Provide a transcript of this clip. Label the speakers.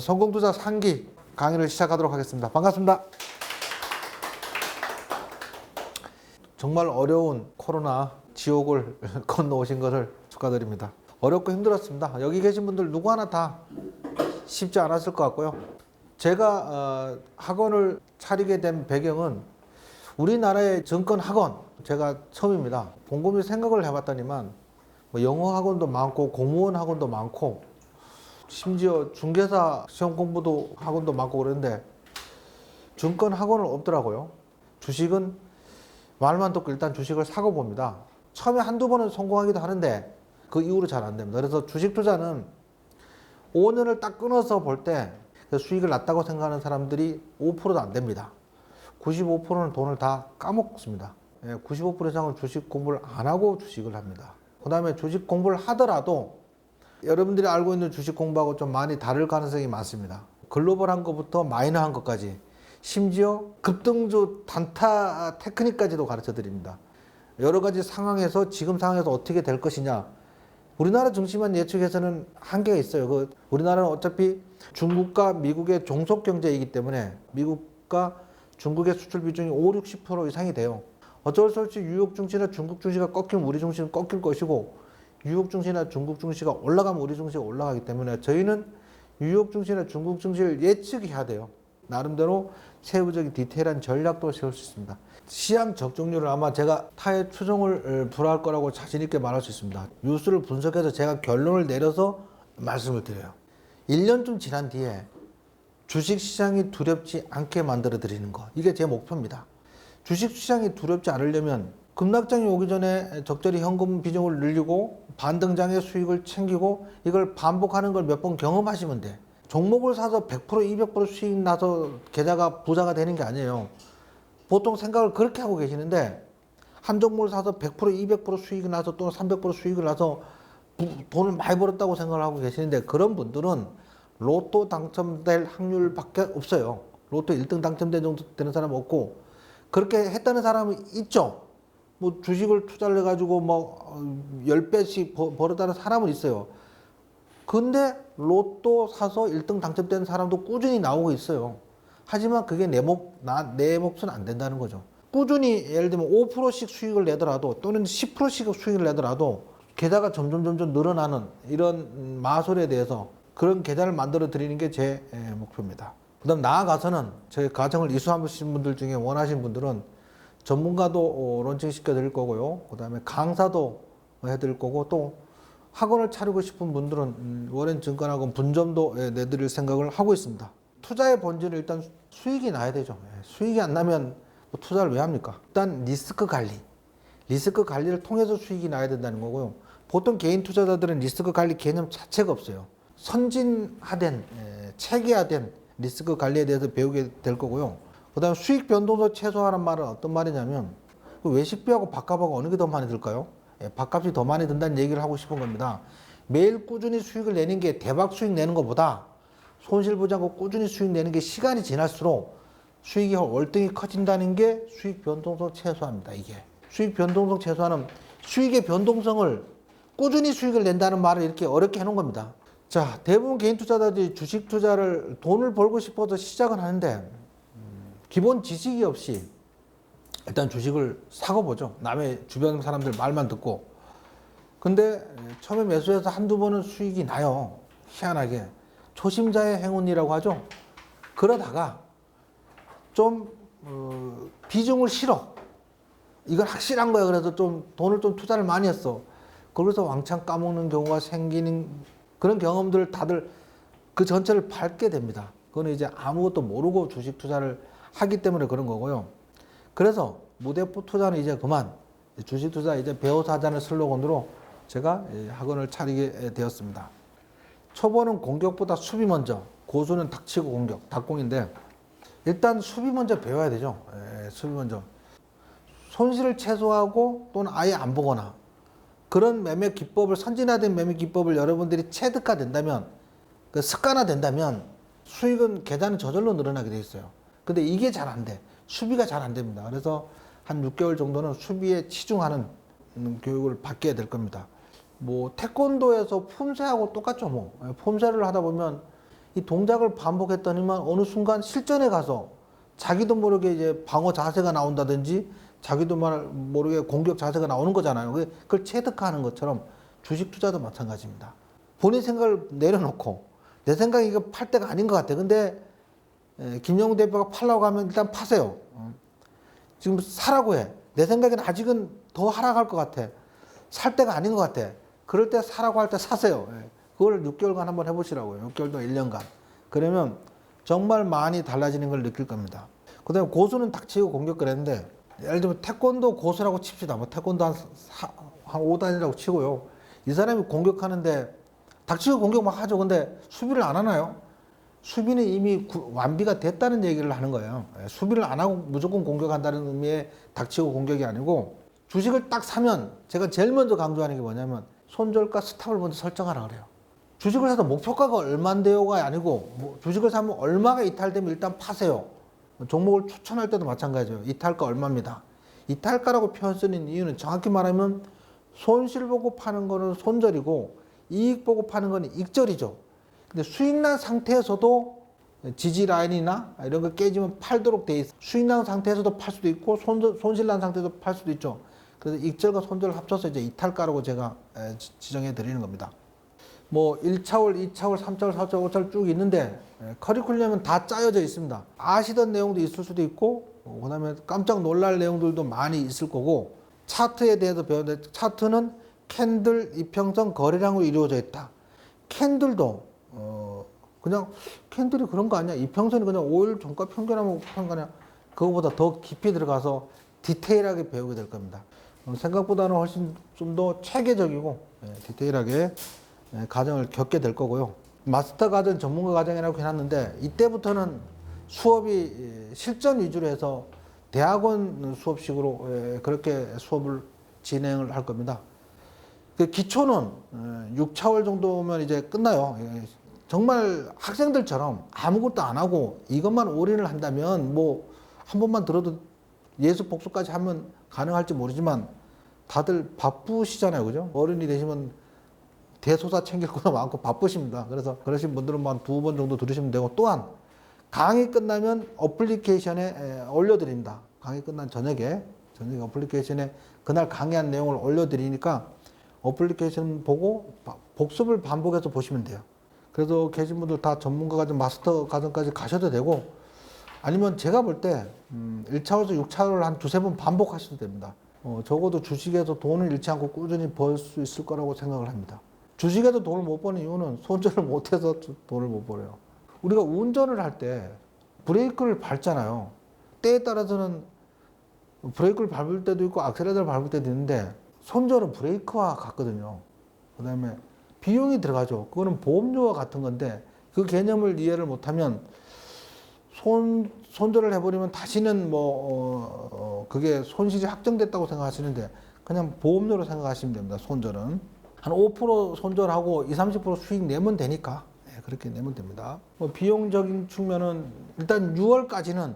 Speaker 1: 성공투자 상기 강의를 시작하도록 하겠습니다. 반갑습니다. 정말 어려운 코로나 지옥을 건너오신 것을 축하드립니다. 어렵고 힘들었습니다. 여기 계신 분들 누구 하나 다 쉽지 않았을 것 같고요. 제가 학원을 차리게 된 배경은 우리나라의 증권 학원, 제가 처음입니다. 곰곰이 생각을 해봤더니만 뭐 영어 학원도 많고 공무원 학원도 많고 심지어 중개사 시험 공부도 학원도 많고 그런데 증권 학원은 없더라고요. 주식은 말만 듣고 일단 주식을 사고 봅니다. 처음에 한두 번은 성공하기도 하는데 그 이후로 잘 안 됩니다. 그래서 주식 투자는 5년을 딱 끊어서 볼 때 수익을 났다고 생각하는 사람들이 5%도 안 됩니다. 95%는 돈을 다 까먹습니다. 95% 이상은 주식 공부를 안 하고 주식을 합니다. 그 다음에 주식 공부를 하더라도 여러분들이 알고 있는 주식 공부하고 좀 많이 다를 가능성이 많습니다. 글로벌한 것부터 마이너한 것까지 심지어 급등주 단타 테크닉까지도 가르쳐 드립니다. 여러 가지 상황에서 지금 상황에서 어떻게 될 것이냐. 우리나라 증시만 예측해서는 한계가 있어요. 우리나라는 어차피 중국과 미국의 종속 경제이기 때문에 미국과 중국의 수출 비중이 5, 60% 이상이 돼요. 어쩔 수 없이 뉴욕 증시나 중국 증시가 꺾이면 우리 증시는 꺾일 것이고 뉴욕 증시나 중국 증시가 올라가면 우리 증시가 올라가기 때문에 저희는 뉴욕 증시나 중국 증시를 예측해야 돼요. 나름대로 세부적인 디테일한 전략도 세울 수 있습니다. 시장 적중률을 아마 제가 타의 추종을 불허할 거라고 자신 있게 말할 수 있습니다. 뉴스를 분석해서 제가 결론을 내려서 말씀을 드려요. 1년쯤 지난 뒤에 주식시장이 두렵지 않게 만들어 드리는 거, 이게 제 목표입니다. 주식시장이 두렵지 않으려면 급락장이 오기 전에 적절히 현금 비중을 늘리고 반등장의 수익을 챙기고 이걸 반복하는 걸 몇 번 경험하시면 돼. 종목을 사서 100% 200% 수익 나서 계좌가 부자가 되는 게 아니에요. 보통 생각을 그렇게 하고 계시는데 한 종목을 사서 100% 200% 수익이 나서 또는 300% 수익을 나서 돈을 많이 벌었다고 생각을 하고 계시는데 그런 분들은 로또 당첨될 확률밖에 없어요. 로또 1등 당첨된 정도 되는 사람은 없고 그렇게 했다는 사람은 있죠. 뭐 주식을 투자를 해가지고 뭐 10배씩 벌었다는 사람은 있어요. 근데 로또 사서 1등 당첨된 사람도 꾸준히 나오고 있어요. 하지만 그게 내 몫은 안 된다는 거죠. 꾸준히 예를 들면 5%씩 수익을 내더라도 또는 10%씩 수익을 내더라도 계좌가 점점 늘어나는 이런 마술에 대해서 그런 계좌를 만들어 드리는 게 제 목표입니다. 그 다음 나아가서는 저희 과정을 이수하신 분들 중에 원하시는 분들은 전문가도 론칭시켜 드릴 거고요. 그 다음에 강사도 해드릴 거고 또 학원을 차리고 싶은 분들은 워렌증권학원 분점도 내드릴 생각을 하고 있습니다. 투자의 본질은 일단 수익이 나야 되죠. 수익이 안 나면 뭐 투자를 왜 합니까? 일단 리스크 관리를 통해서 수익이 나야 된다는 거고요. 보통 개인 투자자들은 리스크 관리 개념 자체가 없어요. 선진화된 체계화된 리스크 관리에 대해서 배우게 될 거고요. 그 다음 수익 변동도 최소화라는 말은 어떤 말이냐면 외식비하고 밥값하고 어느 게 더 많이 들까요? 밥값이 더 많이 든다는 얘기를 하고 싶은 겁니다. 매일 꾸준히 수익을 내는 게 대박 수익 내는 것보다 손실 보지 않고 꾸준히 수익 내는 게 시간이 지날수록 수익이 월등히 커진다는 게 수익 변동성 최소화입니다. 이게 수익 변동성 최소화는 수익의 변동성을 꾸준히 수익을 낸다는 말을 이렇게 어렵게 해놓은 겁니다. 자, 대부분 개인 투자자들이 주식 투자를 돈을 벌고 싶어서 시작은 하는데 기본 지식이 없이 일단 주식을 사고 보죠. 남의 주변 사람들 말만 듣고. 근데 처음에 매수해서 한두 번은 수익이 나요. 희한하게. 초심자의 행운이라고 하죠. 그러다가 좀 비중을 실어. 이건 확실한 거야. 그래서 좀 돈을 좀 투자를 많이 했어. 거기서 왕창 까먹는 경우가 생기는 그런 경험들을 다들 그 전체를 밟게 됩니다. 그거는 이제 아무것도 모르고 주식 투자를 하기 때문에 그런 거고요. 그래서 무대포 투자는 이제 그만, 주식 투자 이제 배워서 하자는 슬로건으로 제가 학원을 차리게 되었습니다. 초보는 공격보다 수비 먼저, 고수는 닥치고 공격, 닥공인데 일단 수비 먼저 배워야 되죠. 수비 먼저. 손실을 최소화하고 또는 아예 안 보거나 그런 매매 기법을, 선진화된 매매 기법을 여러분들이 체득화된다면, 습관화된다면 수익은 계좌는 저절로 늘어나게 돼 있어요. 근데 이게 잘 안 돼. 수비가 잘 안 됩니다. 그래서 한 6개월 정도는 수비에 치중하는 교육을 받게 될 겁니다. 뭐 태권도에서 품새하고 똑같죠. 뭐 품새를 하다 보면 이 동작을 반복했더니만 어느 순간 실전에 가서 자기도 모르게 이제 방어 자세가 나온다든지 자기도 모르게 공격 자세가 나오는 거잖아요. 그걸 체득하는 것처럼 주식 투자도 마찬가지입니다. 본인 생각을 내려놓고 내 생각이 이거 팔 때가 아닌 것 같아. 근데 김영우 대표가 팔라고 하면 일단 파세요. 지금 사라고 해. 내 생각엔 아직은 더 하락할 것 같아. 살 때가 아닌 것 같아. 그럴 때 사라고 할 때 사세요. 그걸 6개월간 한번 해보시라고요. 6개월도 1년간. 그러면 정말 많이 달라지는 걸 느낄 겁니다. 그 다음에 고수는 닥치고 공격을 했는데, 예를 들면 태권도 고수라고 칩시다. 뭐 태권도 한 5단이라고 치고요. 이 사람이 공격하는데 닥치고 공격 막 하죠. 근데 수비를 안 하나요? 수비는 이미 완비가 됐다는 얘기를 하는 거예요. 수비를 안 하고 무조건 공격한다는 의미의 닥치고 공격이 아니고, 주식을 딱 사면 제가 제일 먼저 강조하는 게 뭐냐면 손절가 스탑을 먼저 설정하라 그래요. 주식을 사서 목표가가 얼마인데요가 아니고, 주식을 사면 얼마가 이탈되면 일단 파세요. 종목을 추천할 때도 마찬가지예요. 이탈가 얼마입니다. 이탈가라고 표현 쓰는 이유는 정확히 말하면 손실 보고 파는 거는 손절이고 이익 보고 파는 거는 익절이죠. 근데 수익난 상태에서도 지지 라인이나 이런 거 깨지면 팔도록 돼 있어. 수익난 상태에서도 팔 수도 있고 손실난 상태에서도 팔 수도 있죠. 그래서 익절과 손절을 합쳐서 이제 이탈가라고 제가 지정해 드리는 겁니다. 뭐 1차월, 2차월, 3차월, 4차월, 5차월 쭉 있는데 커리큘럼은 다 짜여져 있습니다. 아시던 내용도 있을 수도 있고, 그다음에 깜짝 놀랄 내용들도 많이 있을 거고, 차트에 대해서 배웠는데 차트는 캔들 이평선 거래량으로 이루어져 있다. 캔들도 그냥 캔들이 그런 거 아니야? 이평선이 그냥 5일 종가 평균하면 평균이야. 그거보다 더 깊이 들어가서 디테일하게 배우게 될 겁니다. 생각보다는 훨씬 좀 더 체계적이고 디테일하게 과정을 겪게 될 거고요. 마스터 과정, 전문가 과정이라고 해놨는데 이때부터는 수업이 실전 위주로 해서 대학원 수업식으로 그렇게 수업을 진행을 할 겁니다. 그 기초는 6차월 정도면 이제 끝나요. 정말 학생들처럼 아무것도 안 하고 이것만 올인을 한다면 뭐 한 번만 들어도 예습 복습까지 하면 가능할지 모르지만 다들 바쁘시잖아요. 그죠? 어른이 되시면 대소사 챙길 거가 많고 바쁘십니다. 그래서 그러신 분들은 한 2번 정도 들으시면 되고, 또한 강의 끝나면 어플리케이션에 올려드립니다. 강의 끝난 저녁에 어플리케이션에 그날 강의한 내용을 올려드리니까 어플리케이션 보고 복습을 반복해서 보시면 돼요. 그래서 계신 분들 다 전문가 과정, 마스터 과정까지 가셔도 되고, 아니면 제가 볼 때 1차로에서 6차로를 한 2-3번 반복하셔도 됩니다. 적어도 주식에서 돈을 잃지 않고 꾸준히 벌 수 있을 거라고 생각을 합니다. 주식에서 돈을 못 버는 이유는 손절을 못해서 돈을 못 벌어요. 우리가 운전을 할 때 브레이크를 밟잖아요. 때에 따라서는 브레이크를 밟을 때도 있고 악셀레터를 밟을 때도 있는데, 손절은 브레이크와 같거든요. 그 다음에 비용이 들어가죠. 그거는 보험료와 같은 건데, 그 개념을 이해를 못하면 손절을 해버리면 다시는 그게 손실이 확정됐다고 생각하시는데 그냥 보험료로 생각하시면 됩니다. 손절은 한 5% 손절하고 20-30% 수익 내면 되니까 그렇게 내면 됩니다. 비용적인 측면은 일단 6월까지는